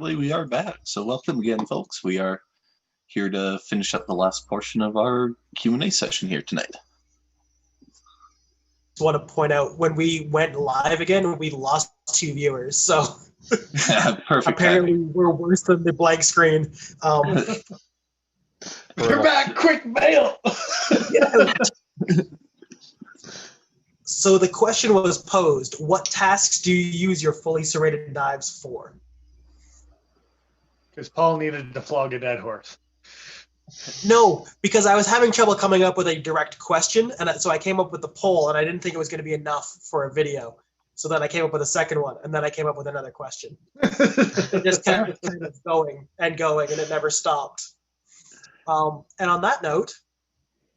apparently we are back. So welcome again, folks. We are here to finish up the last portion of our Q&A session here tonight. Just want to point out, when we went live again, we lost 2 viewers. So Perfect. apparently we're worse than the blank screen. We're back! Quick mail! So the question was posed, what tasks do you use your fully serrated knives for? Because Paul needed to flog a dead horse. No, because I was having trouble coming up with a direct question, and so I came up with the poll, and I didn't think it was going to be enough for a video. So then I came up with a second one, and then I came up with another question. It just kept kind of going, and it never stopped. And on that note,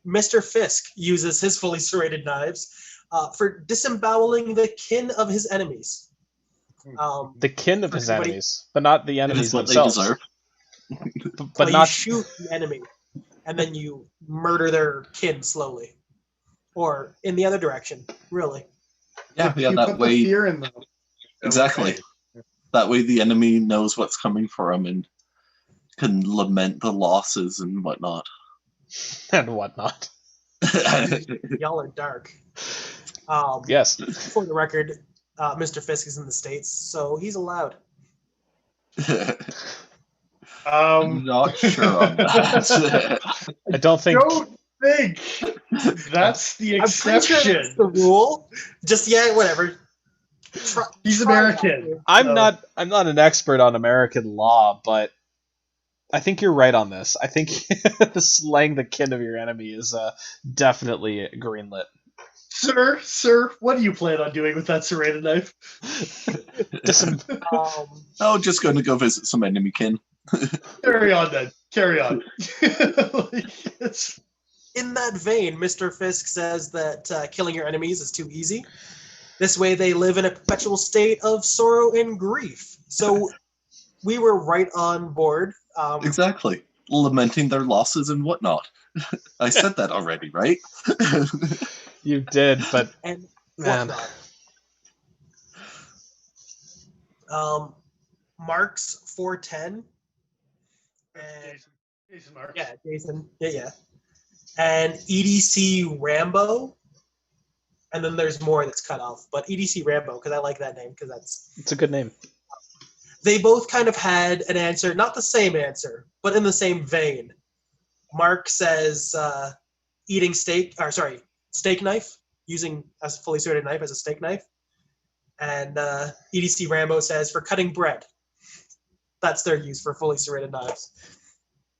Mr. Fisk uses his fully serrated knives for disemboweling the kin of his enemies. The kin of his enemies, but not the enemies what themselves. they deserve. But you not shoot the enemy, and then you murder their kin slowly, or in the other direction. Really? Yeah, You that put way. the fear in them. Exactly. Okay. That way the enemy knows what's coming for him and can lament the losses and whatnot. and whatnot. Y'all are dark. Yes. For the record, Mr. Fisk is in the States, so he's allowed. Not sure on that. I don't think. Don't think that's the I'm pretty exception. sure that's the rule. Just whatever. He's Try American. I'm not an expert on American law, but I think you're right on this. I think the slaying the kin of your enemy is definitely greenlit. Sir, what do you plan on doing with that serrated knife? Just going to go visit some enemy kin. Carry on, then. Carry on. In that vein, Mr. Fisk says that killing your enemies is too easy. This way they live in a perpetual state of sorrow and grief. So we were right on board. Exactly. Lamenting their losses and whatnot. I said that already, right? You did, but and man. whatnot. Mark's 410. And Jason Marks. yeah, Jason. Yeah. And EDC Rambo. And then there's more that's cut off. But EDC Rambo, because I like that name, because It's a good name. They both kind of had an answer, not the same answer, but in the same vein. Mark says eating steak knife, using a fully serrated knife as a steak knife. And EDC Rambo says for cutting bread. That's their use for fully serrated knives.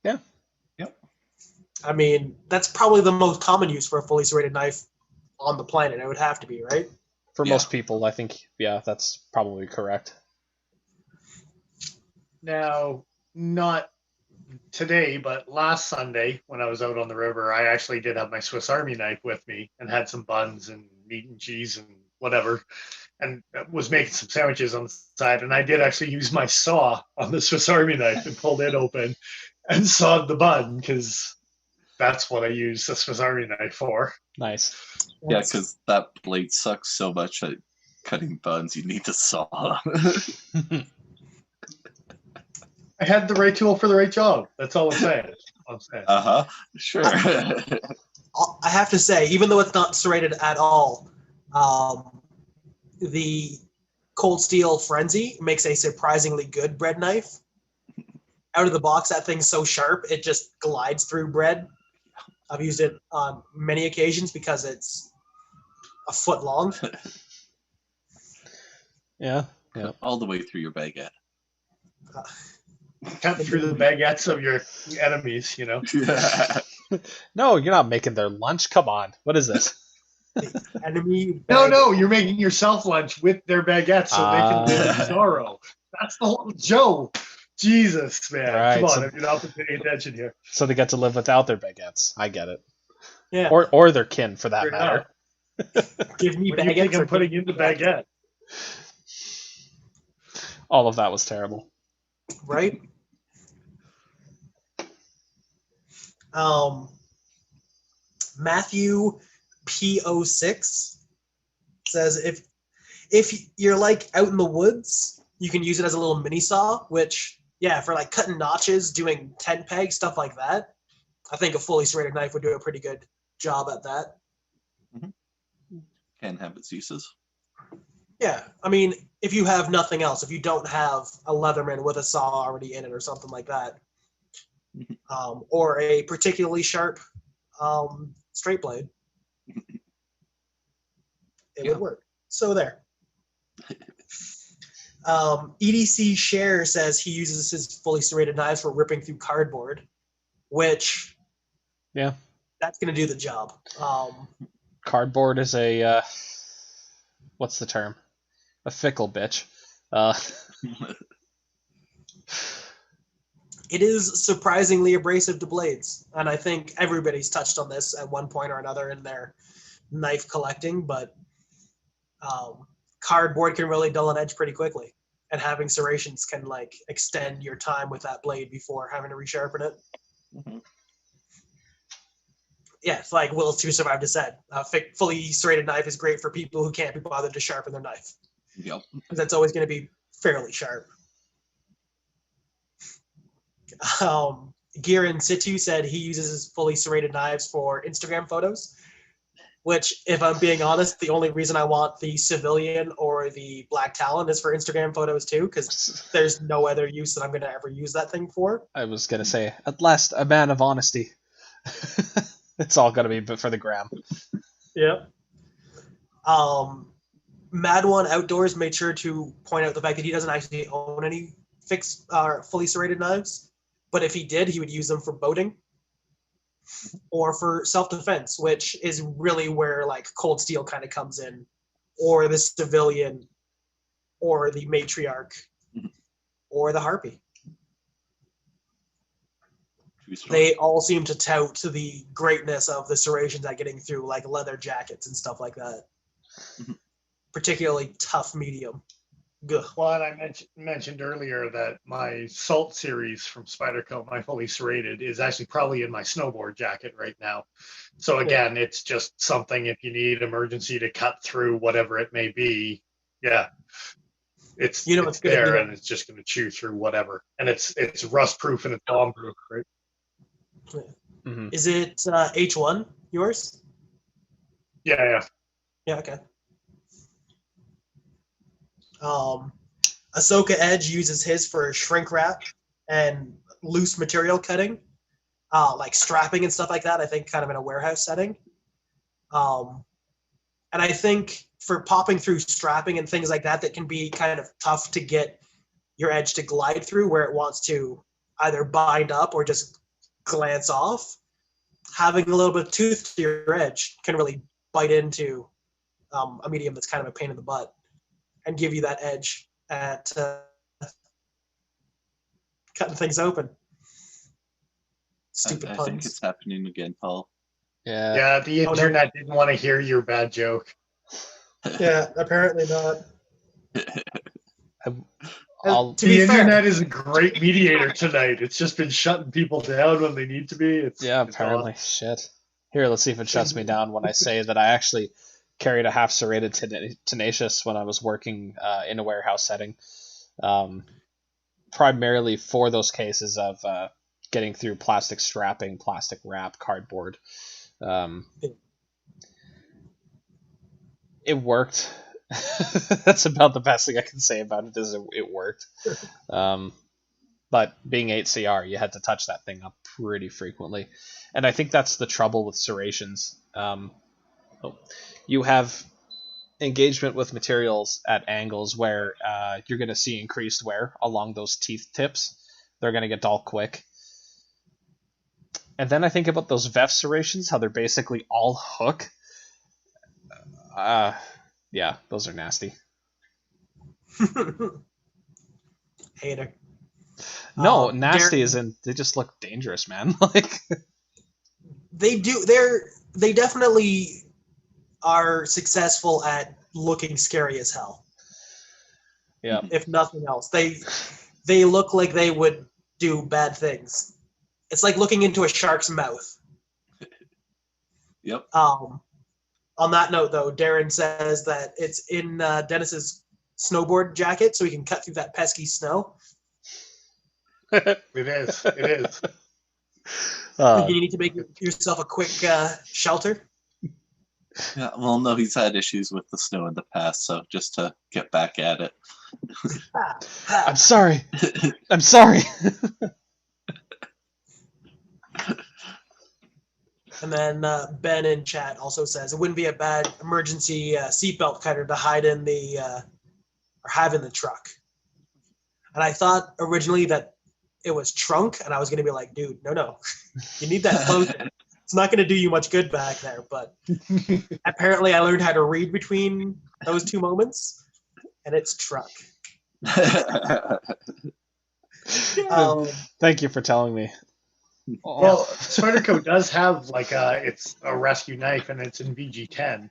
Yeah. Yep. I mean, that's probably the most common use for a fully serrated knife on the planet. It would have to be, right? For most people, I think, yeah, that's probably correct. Now, not today, but last Sunday when I was out on the river, I actually did have my Swiss Army knife with me and had some buns and meat and cheese and whatever, and was making some sandwiches on the side. And I did actually use my saw on the Swiss Army knife and pulled it open and sawed the bun, because that's what I use the Swiss Army knife for. Nice. Yeah, because that blade sucks so much at cutting buns, you need to saw. I had the right tool for the right job. That's all I'm saying. Sure. I have to say, even though it's not serrated at all, the Cold Steel Frenzy makes a surprisingly good bread knife. Out of the box, that thing's so sharp, it just glides through bread. I've used it on many occasions because it's a foot long. Yeah. All the way through your baguette. Cut through the baguettes of your enemies, you know. Yeah. No, you're not making their lunch. Come on. What is this? Enemy. No, you're making yourself lunch with their baguettes so they can live in sorrow. That's the whole Joe. Jesus, man. Right, Come on, so- if you're not paying attention here. So they get to live without their baguettes. I get it. Yeah. Or their kin, for that Fair matter. Give me What do you think baguettes. I'm putting in the baguette? All of that was terrible. Right? Matthew P06 says if you're like out in the woods you can use it as a little mini saw, which, yeah, for like cutting notches, doing tent peg, stuff like that, I think a fully serrated knife would do a pretty good job at that. Can have its uses. Yeah, I mean, if you have nothing else, if you don't have a Leatherman with a saw already in it or something like that, or a particularly sharp straight blade, it would work. So there. EDC Share says he uses his fully serrated knives for ripping through cardboard, which that's going to do the job. Cardboard is a what's the term? A fickle bitch. It is surprisingly abrasive to blades, and I think everybody's touched on this at one point or another in their knife collecting, but cardboard can really dull an edge pretty quickly, and having serrations can like extend your time with that blade before having to resharpen it. Yeah, it's like Will's Two Survived has said, a fully serrated knife is great for people who can't be bothered to sharpen their knife. Yep. Because that's always going to be fairly sharp. Gear in Situ said he uses his fully serrated knives for Instagram photos, which, if I'm being honest, the only reason I want the Civilian or the Black Talon is for Instagram photos too, because there's no other use that I'm going to ever use that thing for. I was going to say, at last, a man of honesty. It's all going to be for the gram. Yeah. Mad One Outdoors made sure to point out the fact that he doesn't actually own any fixed fully serrated knives, but if he did, he would use them for boating or for self-defense, which is really where like Cold Steel kind of comes in, or the Civilian, or the Matriarch, or the Harpy. They all seem to tout the greatness of the serrations at getting through like leather jackets and stuff like that. Particularly tough medium. Good. Well, and I mentioned earlier that my Salt series from Spyderco, my fully serrated, is actually probably in my snowboard jacket right now. So again, it's just something if you need emergency to cut through whatever it may be. Yeah, it's there and it's just going to chew through whatever, and it's rust proof and it's bomb proof, right? Is it H1 yours? Yeah. Okay. Ahsoka Edge uses his for shrink wrap and loose material cutting, like strapping and stuff like that. I think kind of in a warehouse setting. And I think for popping through strapping and things like that, that can be kind of tough to get your edge to glide through where it wants to either bind up or just glance off. Having a little bit of tooth to your edge can really bite into a medium that's kind of a pain in the butt and give you that edge at cutting things open. Stupid puns. I think it's happening again, Paul. Yeah, the internet didn't want to hear your bad joke. Yeah, apparently not. The internet is a great mediator tonight. It's just been shutting people down when they need to be. Apparently. Shit. Here, let's see if it shuts me down when I say that I actually carried a half serrated tenacious when I was working in a warehouse setting, primarily for those cases of getting through plastic strapping, plastic wrap, cardboard. It worked. That's about the best thing I can say about it. Is it worked. But being 8CR, you had to touch that thing up pretty frequently, and I think that's the trouble with serrations. You have engagement with materials at angles where you're going to see increased wear along those teeth tips. They're going to get dull quick. And then I think about those VEF serrations, how they're basically all hook. Yeah, those are nasty. Hater. No, nasty as in they just look dangerous, man. Like they do. They definitely are successful at looking scary as hell. Yeah. If nothing else, they look like they would do bad things. It's like looking into a shark's mouth. Yep. On that note, though, Darren says that it's in Dennis's snowboard jacket so he can cut through that pesky snow. It is. It is. You need to make yourself a quick shelter. Yeah, well, no, he's had issues with the snow in the past, so just to get back at it. I'm sorry. I'm sorry. And then Ben in chat also says it wouldn't be a bad emergency seatbelt cutter to hide in the or have in the truck. And I thought originally that it was trunk, and I was going to be like, dude, no, you need that clothing. It's not going to do you much good back there. But apparently, I learned how to read between those two moments, and it's truck. Thank you for telling me. Well, Spyderco does have like it's a rescue knife, and it's in VG10.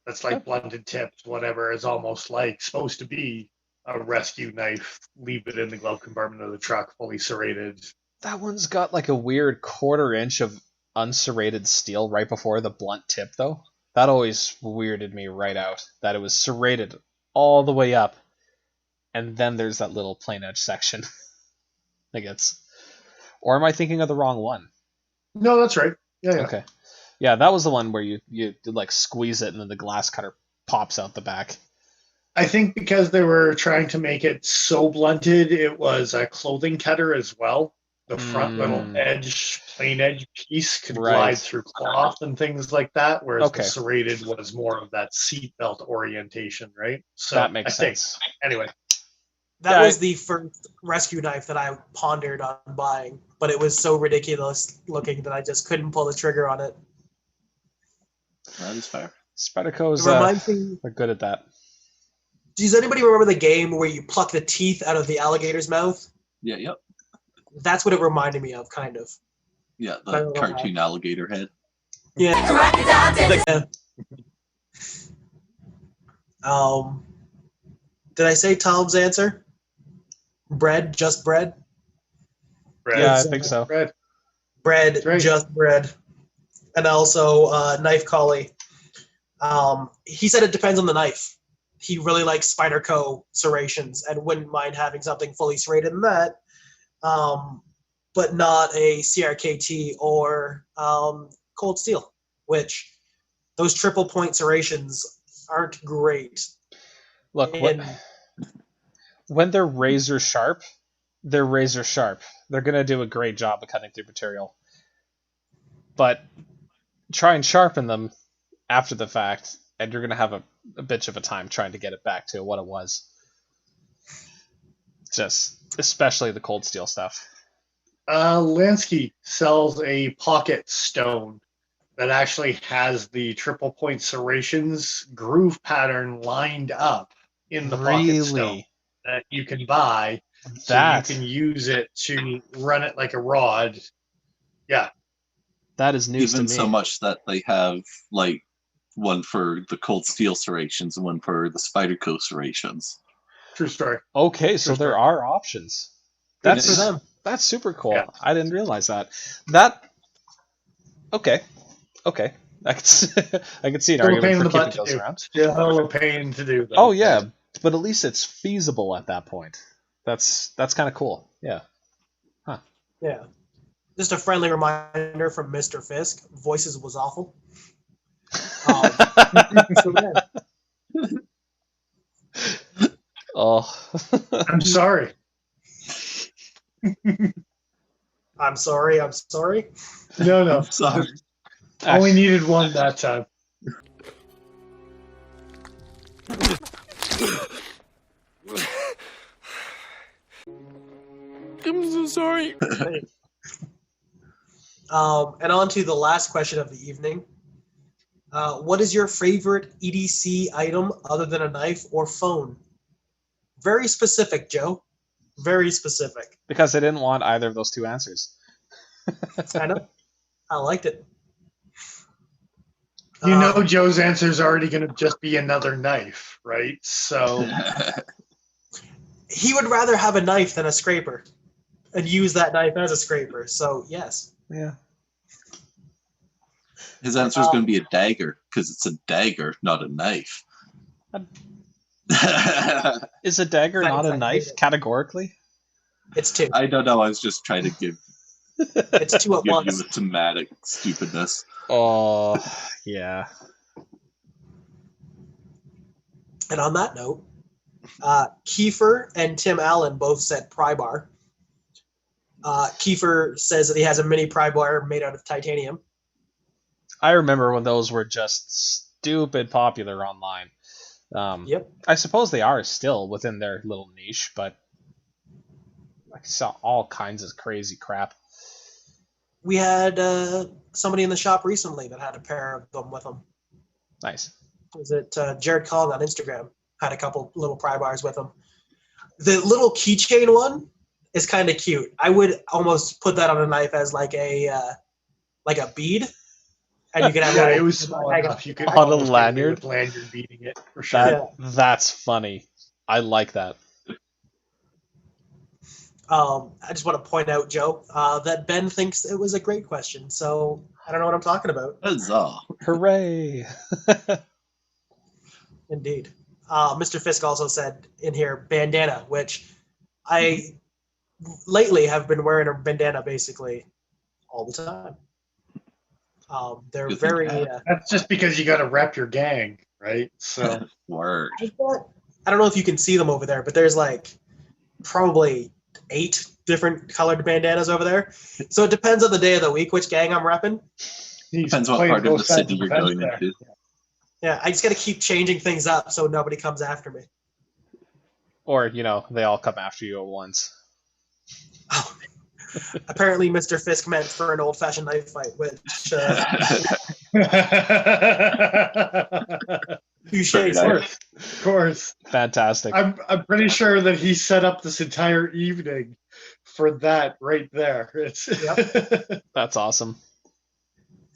That's like blunted tips, whatever. Is almost like supposed to be a rescue knife. Leave it in the glove compartment of the truck, fully serrated. That one's got like a weird 1/4 inch of unserrated steel right before the blunt tip, though. That always weirded me right out. That it was serrated all the way up, and then there's that little plain edge section. I guess. Or am I thinking of the wrong one? No, that's right. Yeah. Okay. Yeah, that was the one where you like squeeze it and then the glass cutter pops out the back. I think because they were trying to make it so blunted, it was a clothing cutter as well. The front little edge, plain edge piece could glide through cloth and things like that, whereas the serrated was more of that seatbelt orientation, right? So that makes sense. Anyway. That was the first rescue knife that I pondered on buying, but it was so ridiculous looking that I just couldn't pull the trigger on it. That is fair. Spyderco's are good at that. Does anybody remember the game where you pluck the teeth out of the alligator's mouth? Yeah, yep. That's what it reminded me of, kind of. Yeah, the cartoon alligator head. Yeah. Did I say Tom's answer? Bread, just bread? Yeah, I think so. Bread, just bread. And also knife collie. He said it depends on the knife. He really likes Spyderco serrations and wouldn't mind having something fully serrated in that, but not a CRKT or cold steel, which those triple point serrations aren't great. Look, when they're razor sharp, they're razor sharp. They're going to do a great job of cutting through material. But try and sharpen them after the fact, and you're going to have a bitch of a time trying to get it back to what it was. Just, especially the cold steel stuff. Lansky sells a pocket stone that actually has the triple point serrations groove pattern lined up in the pocket stone that you can buy. So you can use it to run it like a rod. Yeah. That is news to me. Even so much that they have like one for the cold steel serrations and one for the Spyderco serrations. True story. Okay, so there are options. That's for them. That's super cool. Yeah. I didn't realize that. Okay. I can see an argument for keeping those around. Still a pain to do, though. Oh yeah, but at least it's feasible at that point. That's kind of cool. Yeah. Huh. Yeah. Just a friendly reminder from Mr. Fisk. Voices was awful. Oh. I'm sorry. I'm sorry. No. I'm sorry. Only needed one that time. I'm so sorry. And on to the last question of the evening. What is your favorite EDC item other than a knife or phone? Very specific, Joe. Very specific. Because I didn't want either of those two answers. I know. I liked it. You know Joe's answer is already going to just be another knife, right? So he would rather have a knife than a scraper and use that knife as a scraper. So, yes. Yeah. His answer is going to be a dagger because it's a dagger, not a knife. Is a dagger Thanks, not a I hate knife it. categorically? It's 2. I don't know. I was just trying to give It's 2 at you once. a thematic stupidness. Oh, yeah. And on that note, Kiefer and Tim Allen both said pry bar. Kiefer says that he has a mini pry bar made out of titanium. I remember when those were just stupid popular online. Yep. I suppose they are still within their little niche, but I saw all kinds of crazy crap. We had somebody in the shop recently that had a pair of them with him. Nice. Was it Jared Kong on Instagram? Had a couple little pry bars with him. The little keychain one is kind of cute. I would almost put that on a knife as like a bead, and you can have Yeah, a it little was small hang enough. You could On a almost get away lanyard? with lanyard beating it for sure. That That's funny. I like that. I just want to point out, Joe, that Ben thinks it was a great question. So I don't know what I'm talking about. Huzzah. Hooray! Indeed. Mr. Fisk also said in here bandana, which I lately have been wearing a bandana basically all the time. They're Good thing to very. have. That's just because you got to rep your gang, right? So Word. I don't know if you can see them over there, but there's like probably 8 different colored bandanas over there. So it depends on the day of the week which gang I'm repping. Depends what part of the city you're going into. Yeah, I just got to keep changing things up so nobody comes after me. Or, they all come after you at once. Oh, apparently, Mr. Fisk meant for an old-fashioned knife fight, which touche. Very sir. nice. Of course. Fantastic. I'm pretty sure that he set up this entire evening for that right there. It's That's awesome.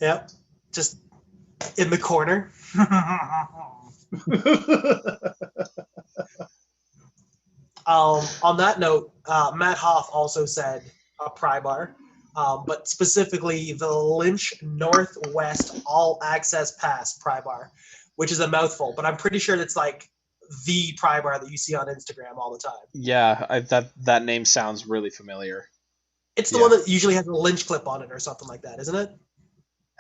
Yep, just in the corner. On that note, Matt Hoff also said a pry bar, but specifically the Lynch Northwest All Access Pass pry bar, which is a mouthful, but I'm pretty sure it's like the pry bar that you see on Instagram all the time. Yeah, that name sounds really familiar. It's the Yeah. one that usually has a Lynch clip on it or something like that, isn't it?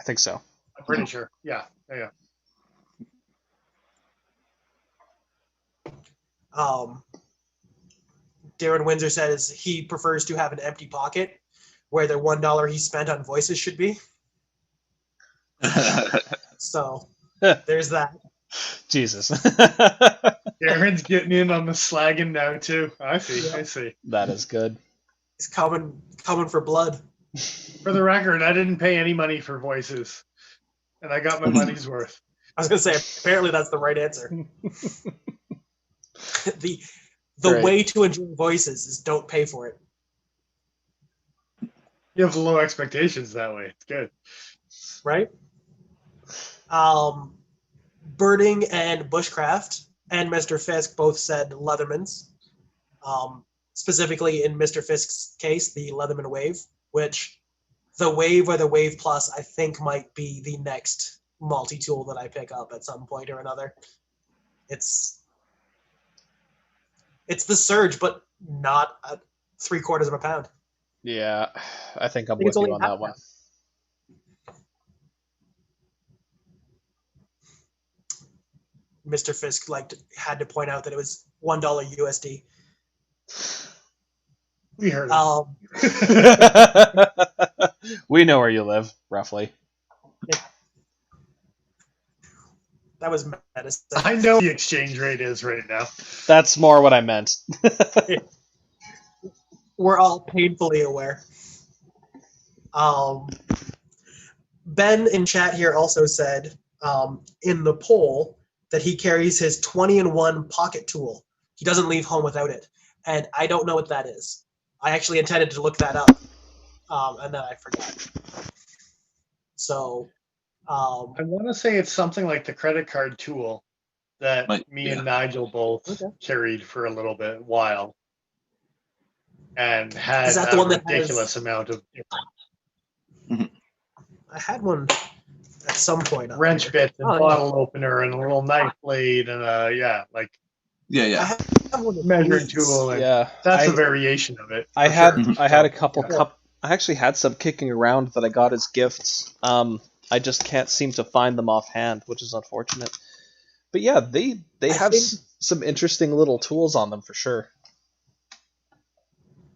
I think so. I'm pretty sure. Yeah. Darren Windsor says he prefers to have an empty pocket where the $1 he spent on voices should be. So there's that. Jesus. Darren's getting in on the slagging now too. I see. That is good. He's coming for blood. For the record, I didn't pay any money for voices, and I got my money's worth. I was gonna say apparently that's the right answer. the Great. way to enjoy voices is don't pay for it. You have low expectations that way. It's good. Right? Birding and Bushcraft and Mr. Fisk both said Leathermans. Specifically in Mr. Fisk's case, the Leatherman Wave, which the Wave or the Wave Plus I think might be the next multi-tool that I pick up at some point or another. It's the Surge, but not at 3/4 of a pound. Yeah, I think I'm think with it's you only on half that one. pound. Mr. Fisk had to point out that it was $1 USD. We heard it. We know where you live, roughly. That was medicine. I know the exchange rate is right now. That's more what I meant. We're all painfully aware. Ben in chat here also said in the poll that he carries his 20-in-1 pocket tool. He doesn't leave home without it. And I don't know what that is. I actually intended to look that up, and then I forgot. So I want to say it's something like the credit card tool that me and Nigel both carried for a little while, and had Is that the one that ridiculous amount of I had one at some point. wrench bits and bottle opener and a little knife blade and Yeah, I yeah. have one of Measuring these. tool. And Yeah, that's I, a variation of it. I for had sure. I had a couple Yeah. cup. I actually had some kicking around that I got as gifts. I just can't seem to find them offhand, which is unfortunate. But yeah, they I have think some interesting little tools on them for sure.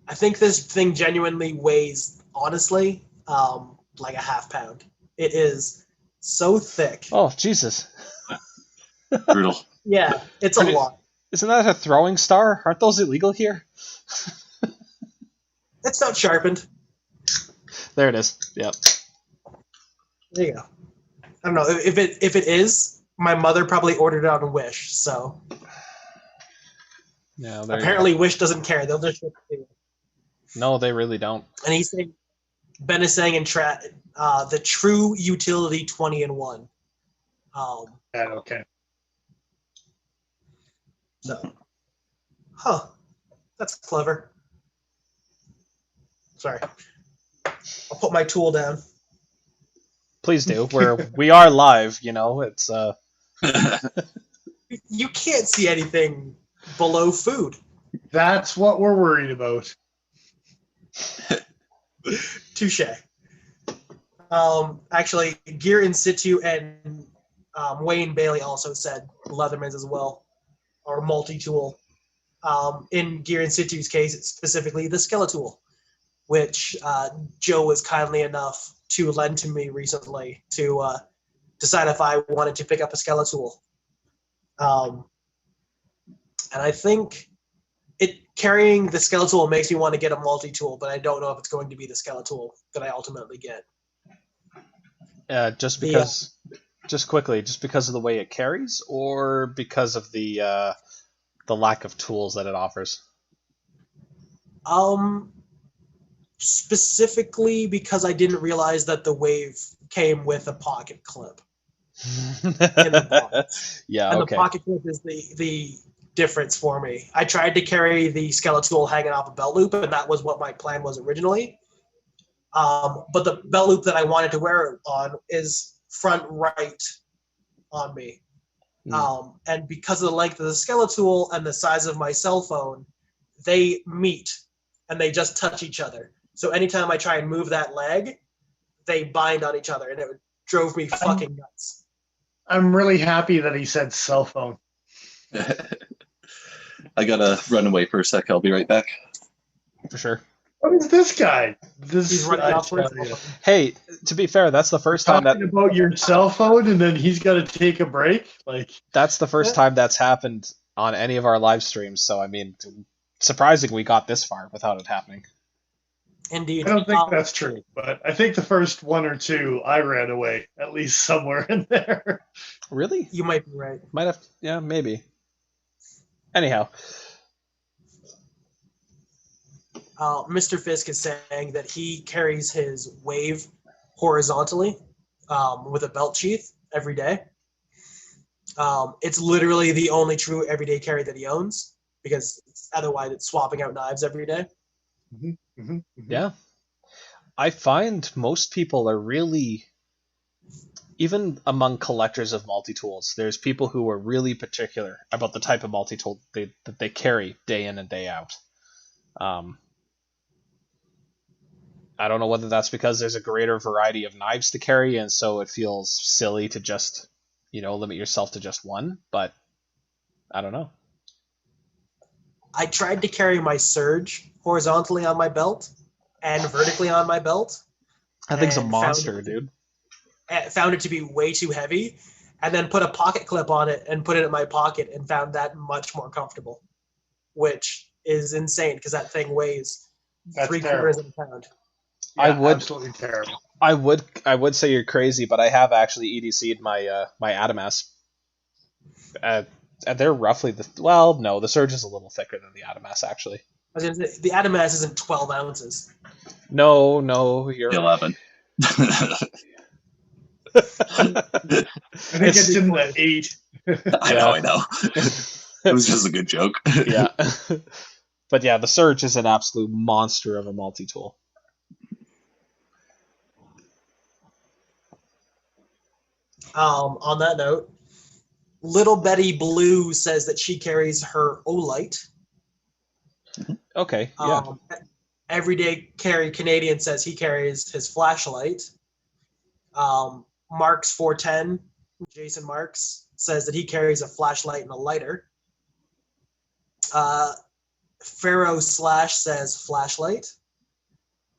I think this thing genuinely weighs, honestly, like a half pound. It is so thick. Oh Jesus! Brutal. Yeah, it's a Pretty- lot. Isn't that a throwing star? Aren't those illegal here? It's not sharpened. There it is. Yep. There you go. I don't know if it is. My mother probably ordered it on Wish, so Yeah. There apparently You Wish doesn't care. They'll just ship it to you. go. No, they really don't. And he's saying Ben is saying in chat the true utility 20-in-1. Yeah, okay. So, that's clever. Sorry, I'll put my tool down. Please do. We are live. You know, it's You can't see anything below food. That's what we're worried about. Touche. Actually, Gear in Situ and Wayne Bailey also said Leatherman's as well, or multi-tool. In Gear in Situ's case, it's specifically the Skeletool, which Joe was kindly enough to lend to me recently to decide if I wanted to pick up a Skeletool. And I think carrying the Skeletool makes me want to get a multi-tool, but I don't know if it's going to be the Skeletool that I ultimately get. just because. Just quickly, just because of the way it carries, or because of the lack of tools that it offers. Specifically because I didn't realize that the Wave came with a pocket clip. In the box. Yeah, And okay. the pocket clip is the difference for me. I tried to carry the Skeletool hanging off a belt loop, and that was what my plan was originally. But the belt loop that I wanted to wear it on is front right on me. And because of the length of the Skeletool and the size of my cell phone, they meet and they just touch each other. So anytime I try and move that leg, they bind on each other, and it drove me fucking nuts. I'm really happy that he said cell phone. I gotta run away for a sec. I'll be right back. For sure. What is this guy? He's running off for his cell phone. Hey, to be fair, that's the first time Talking about your cell phone, and then he's got to take a break. that's the first time that's happened on any of our live streams. So I mean, surprising we got this far without it happening. Indeed. I don't think that's true, but I think the first one or two I ran away, at least somewhere in there. Really? You might be right. Might have. Yeah, maybe. Anyhow. Mr. Fisk is saying that he carries his Wave horizontally with a belt sheath every day. It's literally the only true everyday carry that he owns, because otherwise it's swapping out knives every day. Yeah. I find most people are really, even among collectors of multi-tools, there's people who are really particular about the type of multi-tool that they carry day in and day out. I don't know whether that's because there's a greater variety of knives to carry, and so it feels silly to just, limit yourself to just one, but I don't know. I tried to carry my Surge horizontally on my belt and vertically on my belt. That thing's a and monster, dude. Found it to be way too heavy, and then put a pocket clip on it and put it in my pocket and found that much more comfortable, which is insane because that thing weighs That's 3/4 terrible. of a pound. Yeah, I would- absolutely terrible. I would say you're crazy, but I have actually EDC'd my my Adamas. And they're roughly the Surge is a little thicker than the Adamas actually. I was gonna say, the Adamas isn't 12 ounces. No, you're 11. I think it's in the 8. I know. It was just a good joke. Yeah. But yeah, the Surge is an absolute monster of a multi-tool. On that note, Little Betty Blue says that she carries her Olight. Okay, yeah. Everyday Carry Canadian says he carries his flashlight. Marks 410, Jason Marks, says that he carries a flashlight and a lighter. Pharaoh Slash says flashlight.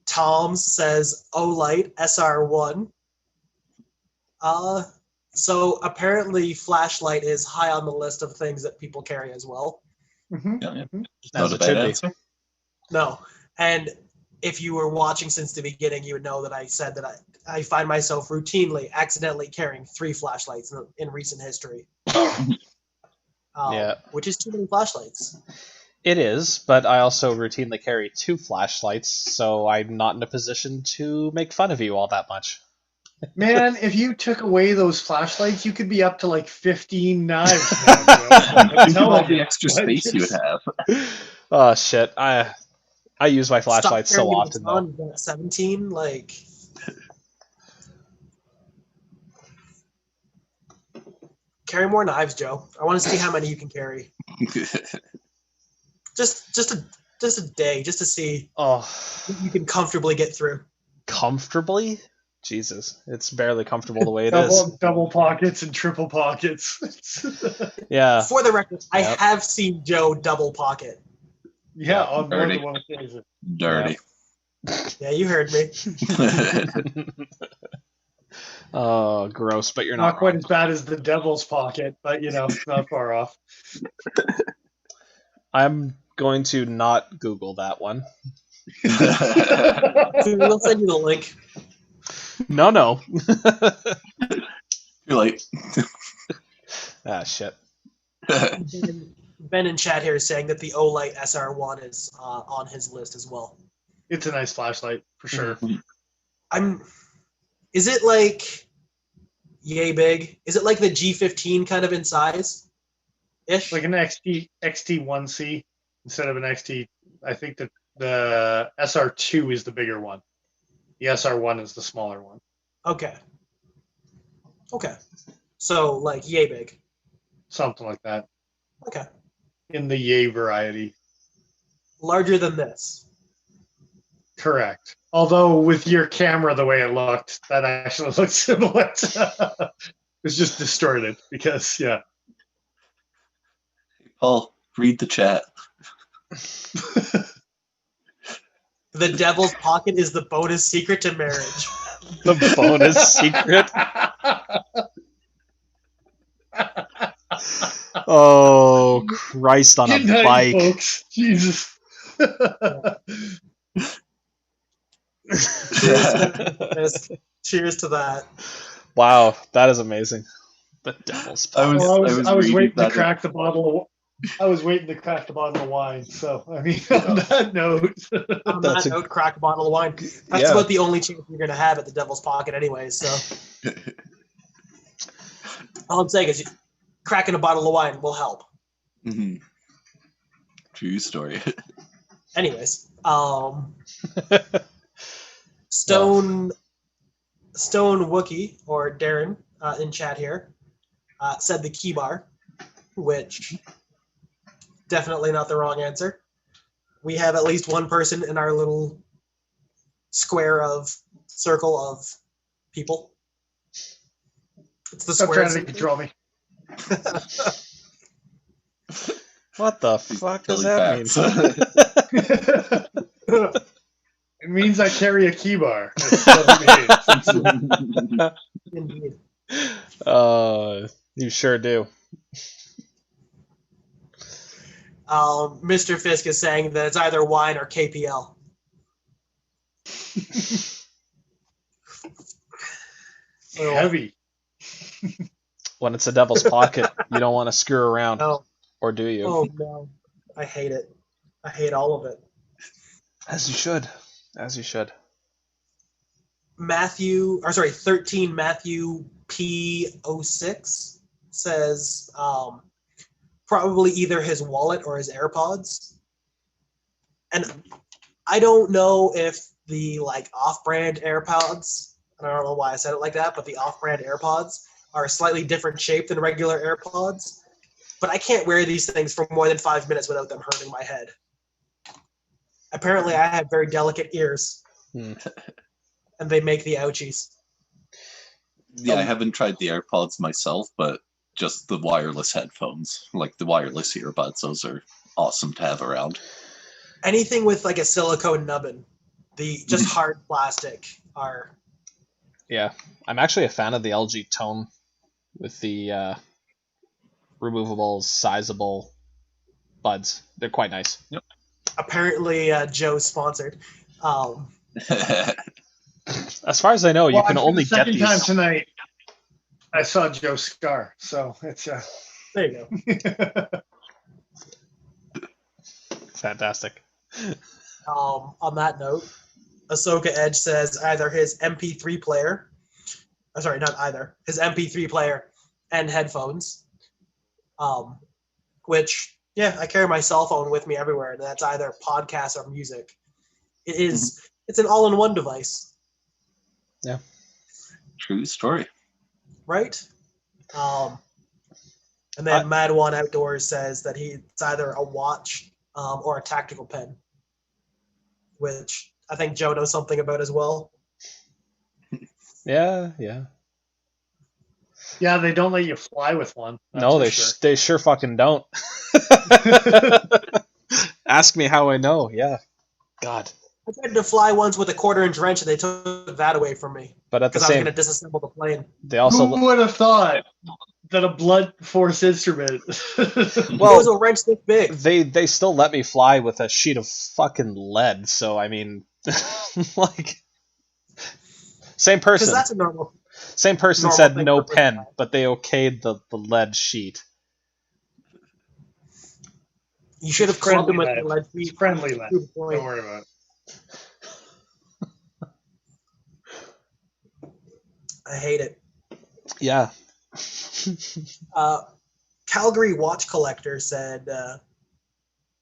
Toms says Olight SR1. So apparently flashlight is high on the list of things that people carry as well. Mhm. Yeah, yeah. Mhm. Not As a it bad should be. answer. No. And if you were watching since the beginning, you would know that I said that I find myself routinely accidentally carrying 3 flashlights in recent history. Yeah. Which is too many flashlights. It is, but I also routinely carry 2 flashlights, so I'm not in a position to make fun of you all that much. Man, if you took away those flashlights, you could be up to like 15 knives now, Joe. I'm Think telling about the you. extra Like, space you would have. Oh shit! I use my flashlights so carrying a often though. baton, you've got 17, like... Carry more knives, Joe. I want to see how many you can carry. Just a day, just to see Oh, what you can comfortably get through. comfortably? Jesus, it's barely comfortable the way it is. double pockets and triple pockets. Yeah. For the record, I Yep. have seen Joe double pocket. Yeah, Yeah, on more dirty. than one occasion. Dirty. Yeah, you heard me. Oh, gross! But you're Not not quite wrong. as bad as the devil's pocket, but not far off. I'm going to not Google that one. We'll send you the link. No. You're like, Ah, shit. Ben in chat here is saying that the Olight SR1 is on his list as well. It's a nice flashlight for sure. Is it like yay big? Is it like the G15 kind of in size? Ish? Like an XT1C instead of an XT. I think that the SR2 is the bigger one. The SR1 is the smaller one. Okay. So like yay big. Something like that. Okay. In the yay variety. Larger than this. Correct. Although with your camera the way it looked, that actually looked similar. It's just distorted because, yeah. Paul, read the chat. The devil's pocket is the bonus secret to marriage. The bonus secret. Oh, Christ on a Good night, bike. folks. Jesus. Cheers to that. Wow, that is amazing. The devil's I was- pocket. I was reading waiting to that crack the bottle. I was waiting to crack the bottle of wine. So I mean, on that note, On That's that a- note, crack a bottle of wine. That's Yeah. about the only chance you're going to have at the devil's pocket anyway. So all I'm saying is cracking a bottle of wine will help. Mhm. True story. Anyways, Stone Wookie, or Darren in chat here, said the key bar, which definitely not the wrong answer. We have at least one person in our little circle of people. It's the stop square. trying to control me. What the fuck does Silly that mean? facts. It means I carry a key bar. That's what it means. Indeed. You sure do. Mr. Fisk is saying that it's either wine or KPL. Heavy. When it's a devil's pocket, you don't want to screw around, No. or do you? Oh no, I hate it. I hate all of it. As you should. As you should. 13 Matthew P06 says probably either his wallet or his AirPods. And I don't know if the off-brand AirPods, I don't know why I said it like that, but the off-brand AirPods are a slightly different shape than regular AirPods, but I can't wear these things for more than 5 minutes without them hurting my head. Apparently, I have very delicate ears, and they make the ouchies. Yeah, I haven't tried the AirPods myself, but just the wireless headphones, like the wireless earbuds, those are awesome to have around. Anything with like a silicone nubbin, the just hard plastic are. Yeah, I'm actually a fan of the LG Tone with the removable, sizable buds. They're quite nice. Yep. Apparently, Joe's sponsored. As far as I know, you can only get second these. time tonight. I saw Joe Scar, so it's There you go. Fantastic. On that note, Ahsoka Edge says either his MP3 player, sorry, not either, his MP3 player and headphones, which, yeah, I carry my cell phone with me everywhere, and that's either podcasts or music. It's an all-in-one device. Yeah. True story. Right? And then Mad One Outdoors says that it's either a watch or a tactical pen, which I think Joe knows something about as well. Yeah. Yeah, they don't let you fly with one. No, they sure fucking don't. Ask me how I know. Yeah. God. I tried to fly once with a 1/4-inch wrench, and they took that away from me But at the because I was same, going to disassemble the plane. they also Who would have thought that a blunt force instrument? It was a wrench this big. they still let me fly with a sheet of fucking lead. So I mean, like, same person. Because that's a normal. Same person normal said thing no for pen, personality. but they okayed the lead sheet. You should have clubbed him with Friendly the lead. lead It's feet. friendly lead. Good point. Don't worry about it. I hate it. Yeah. Calgary Watch Collector said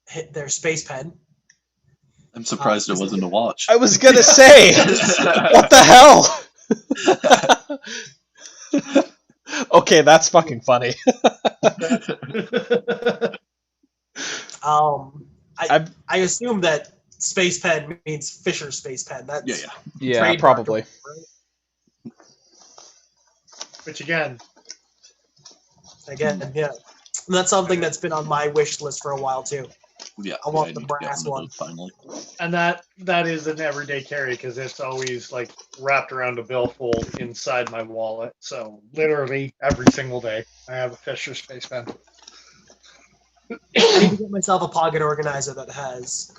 hit their space pen. I'm surprised it wasn't a watch. I was gonna say, what the hell? Okay, that's fucking funny. I assume that space pen means Fisher space pen. That's Yeah. Yeah, trademarked, probably. right? Which again, Again, yeah. And that's something that's been on my wish list for a while too. Yeah. I want need the to get brass one of one. those finally. and that is an everyday carry because it's always like wrapped around a billfold inside my wallet. So literally every single day, I have a Fisher space pen. I need to get myself a pocket organizer that has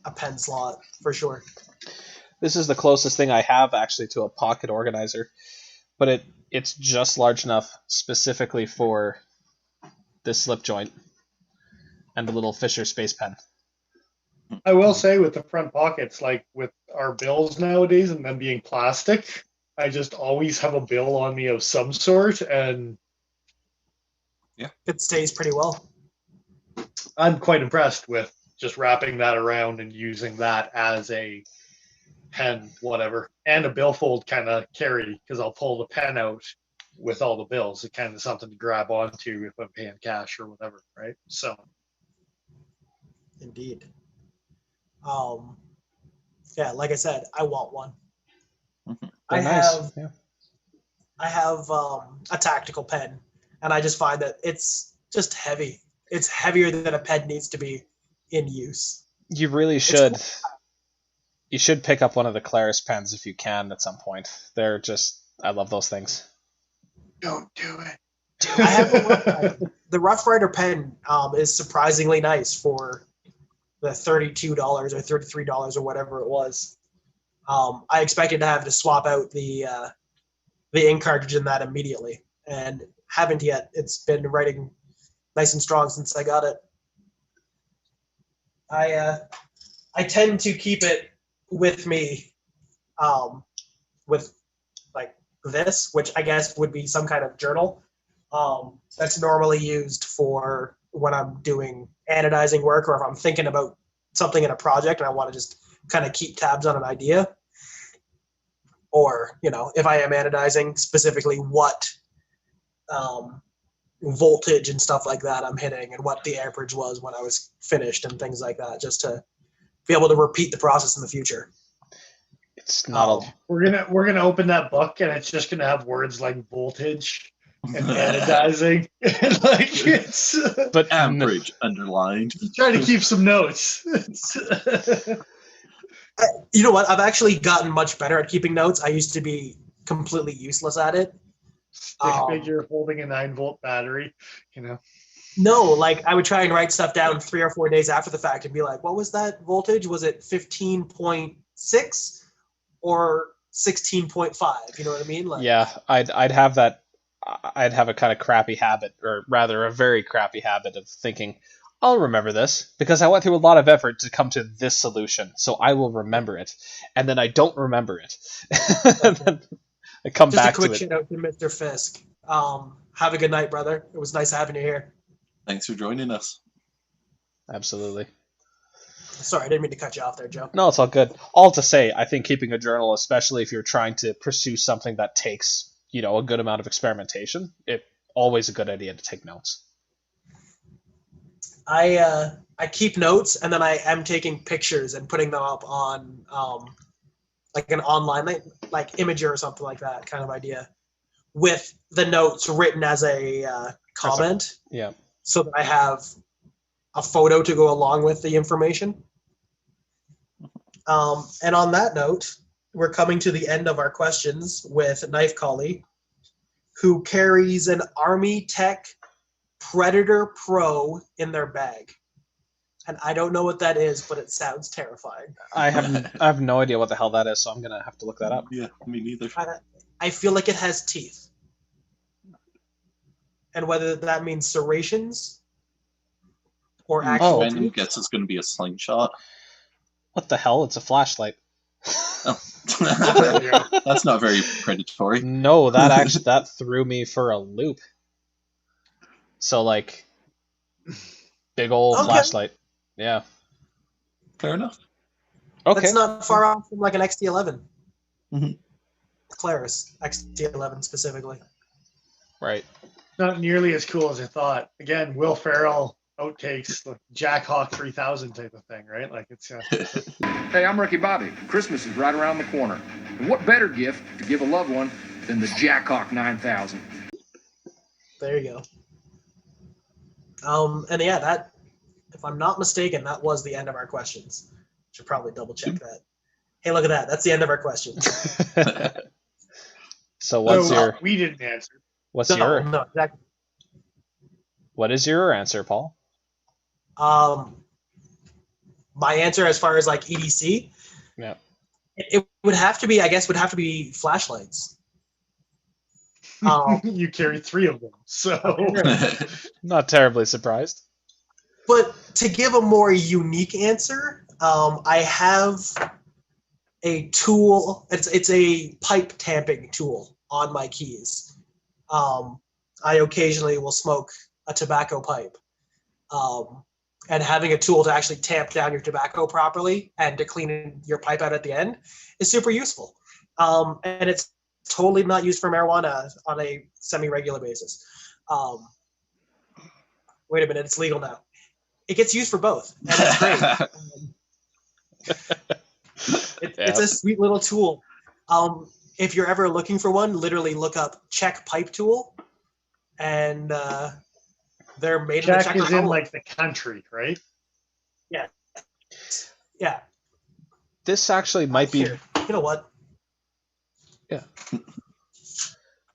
a pen slot for sure. This is the closest thing I have actually to a pocket organizer, but it's just large enough specifically for this slip joint and the little Fisher space pen. I will say with the front pockets, like with our bills nowadays and them being plastic, I just always have a bill on me of some sort, and It stays pretty well. I'm quite impressed with just wrapping that around and using that as a pen, whatever, and a billfold kind of carry because I'll pull the pen out with all the bills. It's kind of something to grab onto if I'm paying cash or whatever, right? So Indeed. Yeah, like I said, I want one. I Nice. Yeah. have a tactical pen, and I just find that it's just heavy. It's heavier than a pen needs to be in use. You really should. You should pick up one of the Claris pens if you can at some point. They're just, I love those things. don't do it. I have the Rough Rider pen is surprisingly nice for the $32 or $33 or whatever it was. I expected to have to swap out the ink cartridge in that immediately, and haven't yet. It's been writing nice and strong since I got it. I tend to keep it with me, with like this, which I guess would be some kind of journal. That's normally used for when I'm doing anodizing work, or if I'm thinking about something in a project and I want to just kind of keep tabs on an idea. Or, if I am anodizing, specifically what voltage and stuff like that I'm hitting, and what the amperage was when I was finished, and things like that, just to be able to repeat the process in the future. It's not We're gonna open that book, and it's just gonna have words like voltage and anodizing. Like it's but Amperage underlined. trying to keep some notes. You know what? I've actually gotten much better at keeping notes. I used to be completely useless at it. Stick figure holding a 9-volt battery, you know. No, like I would try and write stuff down 3 or 4 days after the fact and be like, what was that voltage? Was it 15.6 or 16.5? You know what I mean? Like, yeah, I'd have that. I'd have a kind of crappy habit, or rather a very crappy habit of thinking, I'll remember this because I went through a lot of effort to come to this solution, so I will remember it. And then I don't remember it. And then I come just back a quick to it. shout out to Mr. Fisk. Have a good night, brother. It was nice having you here. Thanks for joining us. Absolutely. Sorry, I didn't mean to cut you off there, Joe. No, it's all good. All to say, I think keeping a journal, especially if you're trying to pursue something that takes, a good amount of experimentation, it's always a good idea to take notes. I keep notes, and then I am taking pictures and putting them up on like an online like Imager or something like that kind of idea, with the notes written as a comment. Yeah. So that I have a photo to go along with the information. And on that note, we're coming to the end of our questions with Knife Collie, who carries an Army Tech Predator Pro in their bag. And I don't know what that is, but it sounds terrifying. I have no idea what the hell that is, so I'm gonna have to look that up. Yeah, me neither. I feel like it has teeth. And whether that means serrations or actual Random teeth. guess it's going to be a slingshot. What the hell? It's a flashlight. Oh. That's not very predatory. No, that threw me for a loop. So like, big old flashlight. Yeah. Fair enough. Okay. That's not far off from like an XT11. Mm-hmm. Claris, XT11 specifically. Right. Not nearly as cool as I thought. Again, Will Ferrell outtakes, like Jack Hawk 3000 type of thing, right? Like it's. Hey, I'm Ricky Bobby. Christmas is right around the corner. And what better gift to give a loved one than the Jack Hawk 9000? There you go. And yeah, that, if I'm not mistaken, that was the end of our questions. Should probably double check that. Hey, look at that. That's the end of our questions. So what's your? We didn't answer. What's No, your? no, exactly. What is your answer, Paul? My answer as far as like EDC, Yeah. it would have to be, I guess, would have to be flashlights. You carry 3 of them, so. Not terribly surprised. But to give a more unique answer, I have a tool. It's a pipe tamping tool on my keys. I occasionally will smoke a tobacco pipe. And having a tool to actually tamp down your tobacco properly and to clean your pipe out at the end is super useful. And it's totally not used for marijuana on a semi-regular basis. Wait a minute, it's legal now. It gets used for both, and it's great. It's a sweet little tool. If you're ever looking for one, literally look up Czech pipe tool, and they're made in the Czech Czech is in Republic. like the country, right? Yeah. Yeah. This actually might be. Here, you know what? Yeah.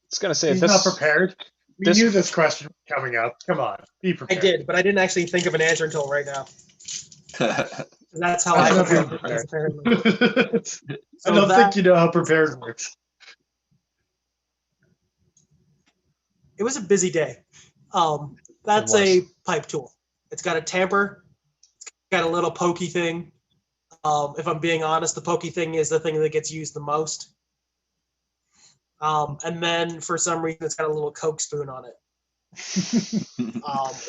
It's gonna say He's this. not prepared. We knew this question was coming up. Come on, be I prepared. did, but I didn't actually think of an answer until right now. That's how I'm I not prepare being for things, apparently. I don't think you know how prepared works. It was a busy day. That's a pipe tool. It's got a tamper. It's got a little pokey thing. If I'm being honest, the pokey thing is the thing that gets used the most. And then for some reason, it's got a little Coke spoon on it.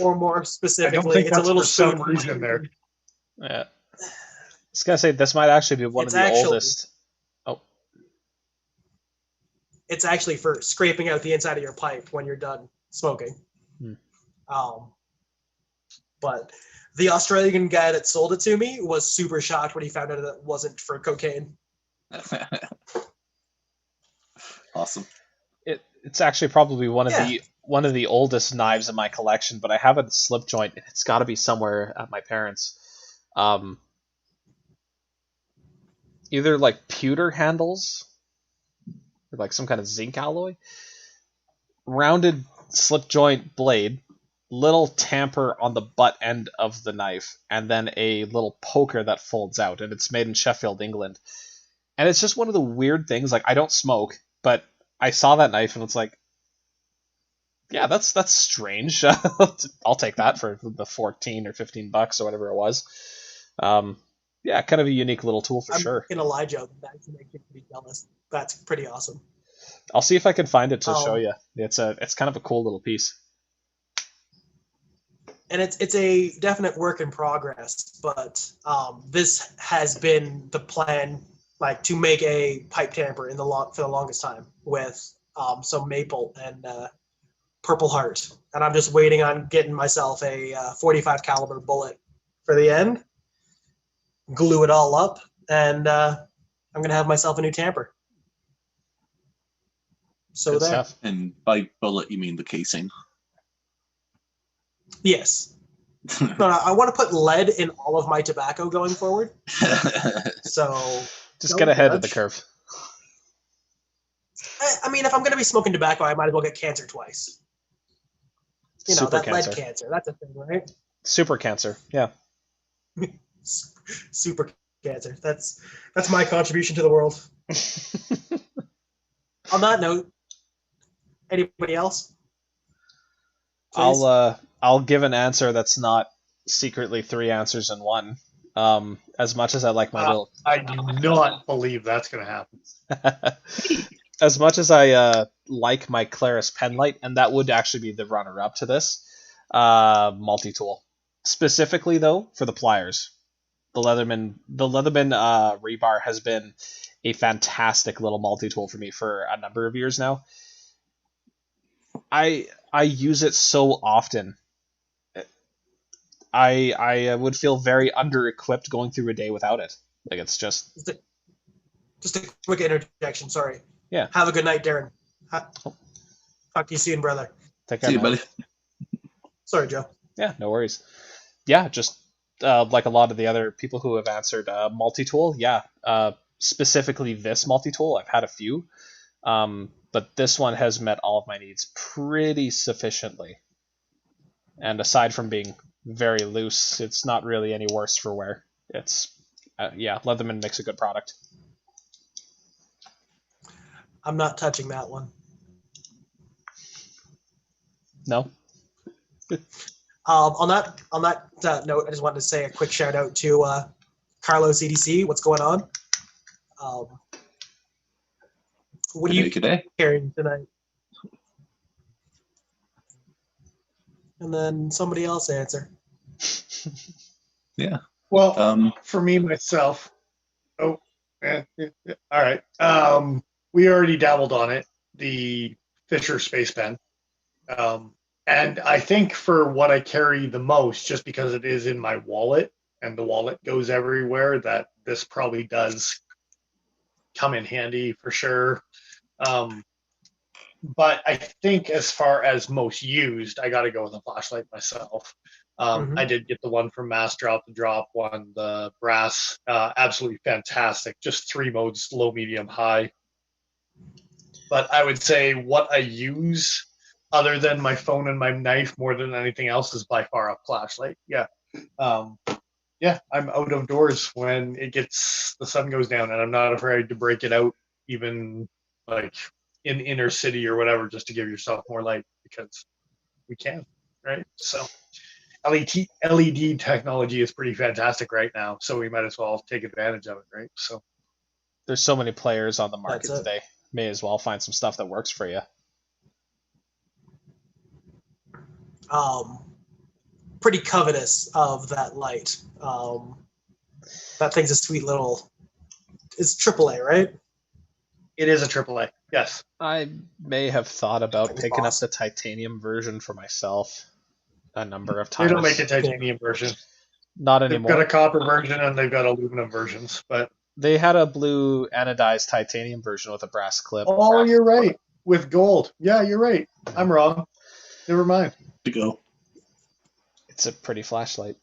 Or more specifically, it's a little for some spoon. reason there. Yeah. I was gonna say this might actually be one of the oldest. Oh. it's actually for scraping out the inside of your pipe when you're done smoking. But the Australian guy that sold it to me was super shocked when he found out that it wasn't for cocaine. Awesome. It's actually probably one of the oldest knives in my collection, but I have a slip joint. It's got to be somewhere at my parents'. Either like pewter handles or like some kind of zinc alloy, rounded slip joint blade, little tamper on the butt end of the knife, and then a little poker that folds out, and it's made in Sheffield, England. And it's just one of the weird things. Like, I don't smoke, but I saw that knife and it's like, yeah, that's strange. I'll take that for the 14 or $15 or whatever it was. Yeah, kind of a unique little tool for sure. I'm gonna lie, Joe. That actually makes me pretty jealous. That's pretty awesome. I'll see if I can find it to show you. It's kind of a cool little piece. And it's a definite work in progress, but this has been the plan, like, to make a pipe tamper for the longest time with some maple and Purple Heart, and I'm just waiting on getting myself a 45 caliber bullet for the end, glue it all up, and I'm gonna have myself a new tamper. So Good there. stuff. And by bullet, you mean the casing? Yes. No, I want to put lead in all of my tobacco going forward. So Just get ahead of the curve. I mean, if I'm going to be smoking tobacco, I might as well get cancer twice. You know, Super that cancer. lead cancer. That's a thing, right? Super cancer. Yeah. Super cancer. That's my contribution to the world. On that note, anybody else? Please? I'll give an answer that's not secretly 3 answers in one. As much as I like my little, I do not believe that's going to happen. as much as I like my Claris Penlight, and that would actually be the runner-up to this, multi-tool. Specifically, though, for the pliers, the Leatherman rebar has been a fantastic little multi-tool for me for a number of years now. I use it so often. I would feel very under-equipped going through a day without it. Like, it's just a quick interjection. Sorry. Yeah. Have a good night, Darren. Talk to you soon, brother. Take care, See you, man. buddy. Sorry, Joe. Yeah, no worries. Yeah, just like a lot of the other people who have answered multi-tool. Yeah, specifically this multi-tool. I've had a few, but this one has met all of my needs pretty sufficiently. And aside from being very loose, it's not really any worse for wear. It's Leatherman makes a good product. I'm not touching that one. No. On that note, I just wanted to say a quick shout out to Carlos EDC. What's going on? What are you carrying tonight? And then somebody else answer. Yeah. Well, for me, myself, all right. We already dabbled on it, the Fisher Space Pen. And I think for what I carry the most, just because it is in my wallet and the wallet goes everywhere, that this probably does come in handy for sure. But I think as far as most used, I got to go with a flashlight myself. I did get the one from Mass Drop, the drop one, the brass, absolutely fantastic. Just 3 modes, low, medium, high. But I would say what I use other than my phone and my knife more than anything else is by far a flashlight. Yeah. I'm out of doors when the sun goes down, and I'm not afraid to break it out, even like in inner city or whatever, just to give yourself more light, because we can, right? So LED technology is pretty fantastic right now, so we might as well take advantage of it, right? So there's so many players on the market today. May as well find some stuff that works for you. Pretty covetous of that light. That thing's a sweet little. It's AAA, right? it is a AAA. Yes. I may have thought about Thanks, picking boss. up the titanium version for myself a number of They times. don't make a titanium version. Not They've got anymore. a copper version and they've got aluminum versions. But They had a blue anodized titanium version with a brass clip. oh, you're right. With gold. Yeah, you're right. I'm wrong. Never mind. To go. It's a pretty flashlight.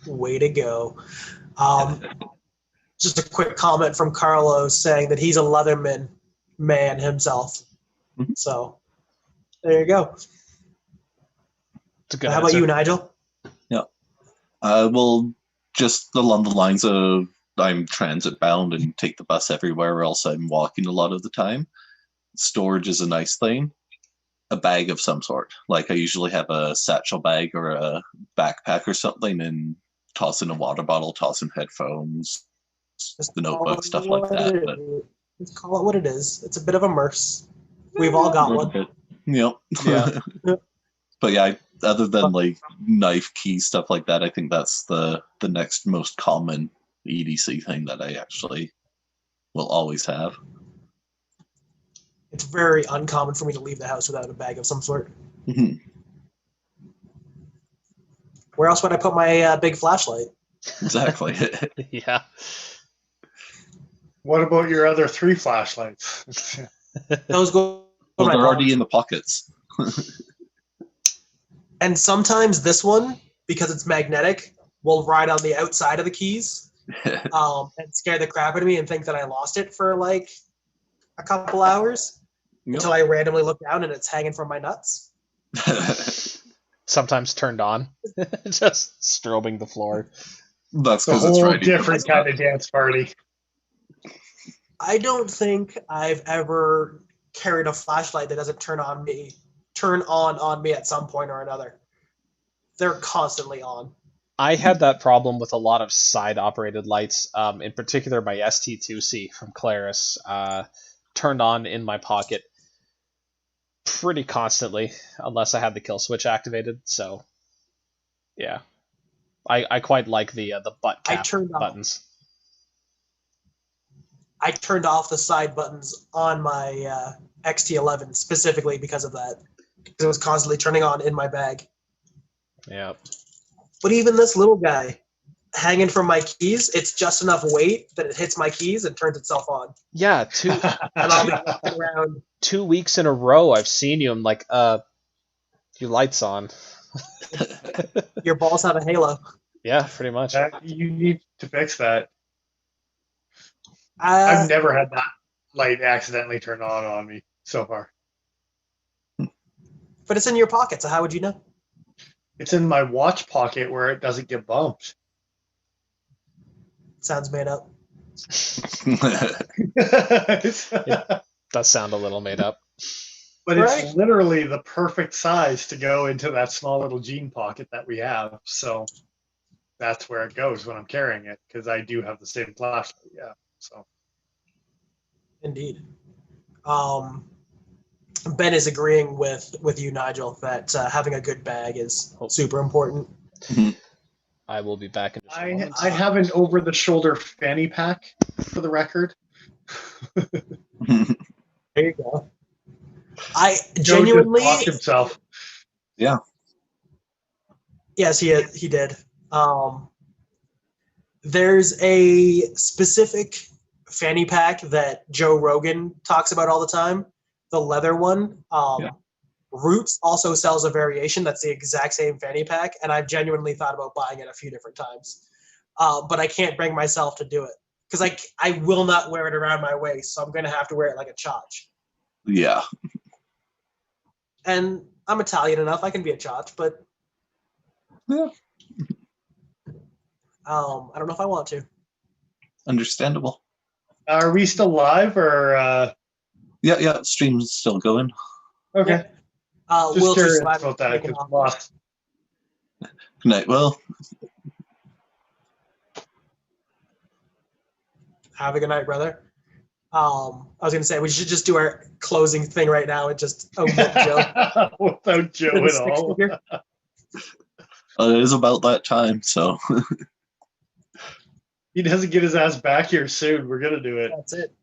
Way to go. Just a quick comment from Carlos saying that he's a Leatherman man himself. Mhm. So there you go. It's a good How about answer. you, Nigel? Well, just along the lines of I'm transit bound and take the bus everywhere, or else I'm walking a lot of the time. Storage is a nice thing. A bag of some sort. Like I usually have a satchel bag or a backpack or something, and toss in a water bottle, toss in headphones, Just the call notebook, it stuff like what that. it But is. Just call it what it is. It's a bit of a merce. We've all got one. Yep. Yeah. But yeah, other than like knife, keys, stuff like that, I think that's the next most common EDC thing that I actually will always have. It's very uncommon for me to leave the house without a bag of some sort. Mhm. Where else would I put my big flashlight? Exactly. Yeah. What about your other 3 flashlights? Those go Well, in my they're already pocket. in the pockets. And sometimes this one, because it's magnetic, will ride on the outside of the keys and scare the crap out of me and think that I lost it for like a couple hours until I randomly look down and it's hanging from my nuts. Sometimes turned on. Just strobing the floor. That's It's a because it's whole riding. different kind of dance party. I don't think I've ever carried a flashlight that doesn't turn on me at some point or another. They're constantly on. I had that problem with a lot of side operated lights, in particular my ST2C from Claris, turned on in my pocket pretty constantly, unless I had the kill switch activated. So, yeah. I quite like the butt cap buttons. I turned off the side buttons on my XT11 specifically because of that. Because it was constantly turning on in my bag. Yeah. But even this little guy hanging from my keys, it's just enough weight that it hits my keys and turns itself on. Yeah, And I'll be walking around. 2 weeks in a row I've seen you. I'm like, your light's on. Your balls have a halo. Yeah, pretty much. You need to fix that. I've never had that light accidentally turn on me so far. But it's in your pocket, so how would you know? It's in my watch pocket where it doesn't get bumped. Sounds made up. It does sound a little made up. But Right. it's literally the perfect size to go into that small little jean pocket that we have. So that's where it goes when I'm carrying it, because I do have the same flashlight. Yeah. So Indeed. Ben is agreeing with you, Nigel, that having a good bag is super important. I will be back in just a moment. I have an over-the-shoulder fanny pack, for the record. There you go. I Joe genuinely just lost himself. Yeah. Yes, he did. There's a specific fanny pack that Joe Rogan talks about all the time, the leather one. Yeah. Roots also sells a variation that's the exact same fanny pack, and I've genuinely thought about buying it a few different times. But I can't bring myself to do it because I will not wear it around my waist, so I'm going to have to wear it like a chotch. Yeah. And I'm Italian enough, I can be a chotch, but Yeah. I don't know if I want to. Understandable. Are we still live or? Yeah. Stream's still going. Okay. Just We'll curious survive about that. taking 'Cause off. lost. Good night. Well, Have a good night, brother. I was going to say we should just do our closing thing right now and just omit Joe. Without Joe at all. it is about that time, so. He doesn't get his ass back here soon. We're gonna do it. That's it.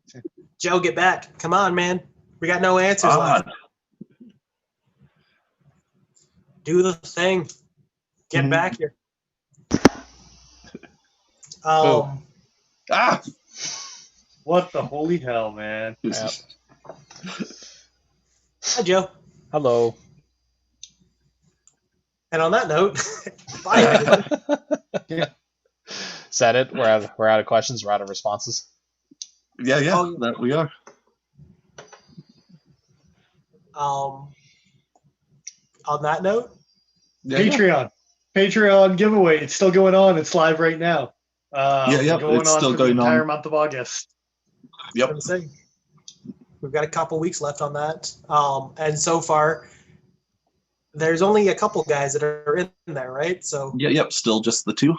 Joe, get back. Come on, man. We got no answers left. Do the thing. Get back here. What the holy hell, man? Yep. Hi, Joe. Hello. And on that note, bye, everybody. Is that it? We're out of questions. We're out of responses. Yeah, that we are. On that note, Patreon giveaway. It's still going on. It's live right now. Going it's on still for going the entire on. month of August. Yep. I'm saying. We've got a couple weeks left on that. And so far, there's only a couple guys that are in there, right? So Still just the two.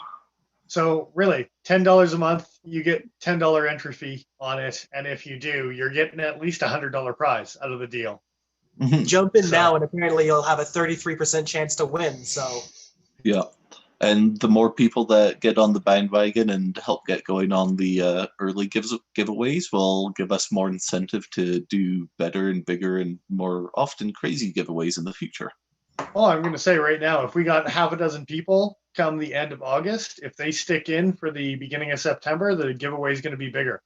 So really, $10 a month, you get $10 entry fee on it, and if you do, you're getting at least $100 prize out of the deal. Jump in now, and apparently you'll have a 33% chance to win. So yeah, and the more people that get on the bandwagon and help get going on the early giveaways will give us more incentive to do better and bigger and more often crazy giveaways in the future. Oh, I'm going to say right now, if we got half a dozen people come the end of August, if they stick in for the beginning of September, the giveaway is going to be bigger.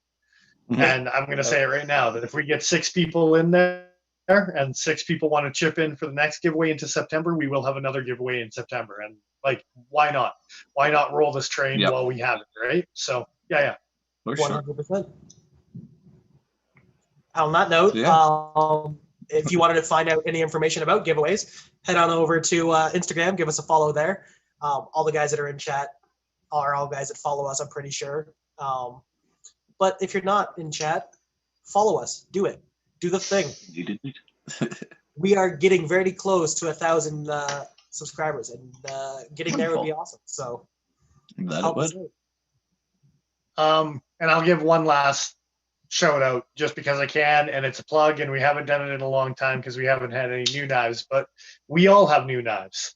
And I'm going to say it right now that if we get 6 people in there and 6 people want to chip in for the next giveaway into September, we will have another giveaway in September. And why not? Why not roll this train while we have it, right? So, yeah. For 100%. Sure. On that note, if you wanted to find out any information about giveaways, head on over to Instagram. Give us a follow there. All the guys that are in chat are all guys that follow us, I'm pretty sure. But if you're not in chat, follow us. Do it. Do the thing. We are getting very close to 1,000 subscribers, and getting there would be awesome. So help us out. And I'll give one last shout out just because I can, and it's a plug, and we haven't done it in a long time because we haven't had any new knives, but we all have new knives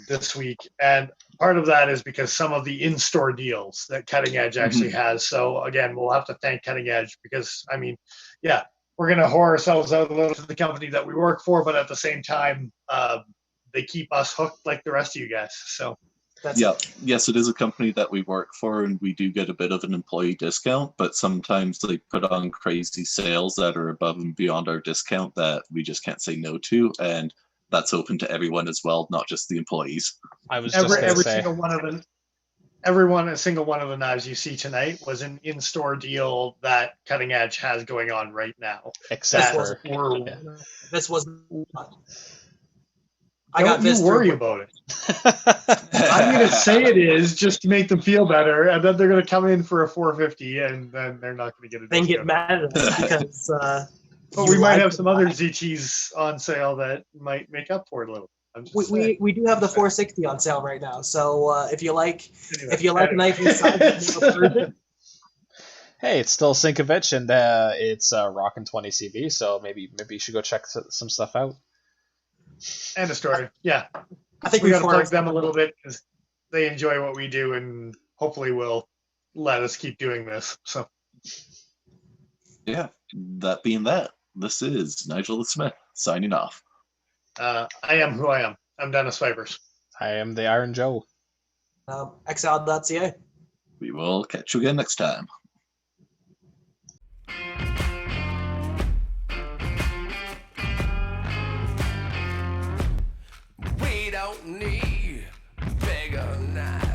this week, and part of that is because some of the in-store deals that Cutting Edge actually has. So again, we'll have to thank Cutting Edge because we're going to whore ourselves out a little to the company that we work for, but at the same time they keep us hooked like the rest of you guys. So yes, it is a company that we work for, and we do get a bit of an employee discount, but sometimes they put on crazy sales that are above and beyond our discount that we just can't say no to, and that's open to everyone as well, not just the employees. I was just going to say. Single one of the knives you see tonight was an in-store deal that Cutting Edge has going on right now. Except this was. I got this. Don't you worry about it. I'm going to say it is just to make them feel better, and then they're going to come in for a $450, and then they're not going to get a discount. Then get mad at us because. But we might have some other ZTs on sale that might make up for it a little. We do have the 460 on sale right now, so if you like a knife inside, hey, it's still Sinkovich, and it's rocking 20 CV, so maybe you should go check some stuff out. End of story. Yeah, I think we got to plug them a little bit because they enjoy what we do, and hopefully will let us keep doing this. So, that being that, this is Nigel the Smith signing off. I am who I am. I'm Dennis Vipers. I am the Iron Joe. Exile.ca. We will catch you again next time. We don't need bigger knives.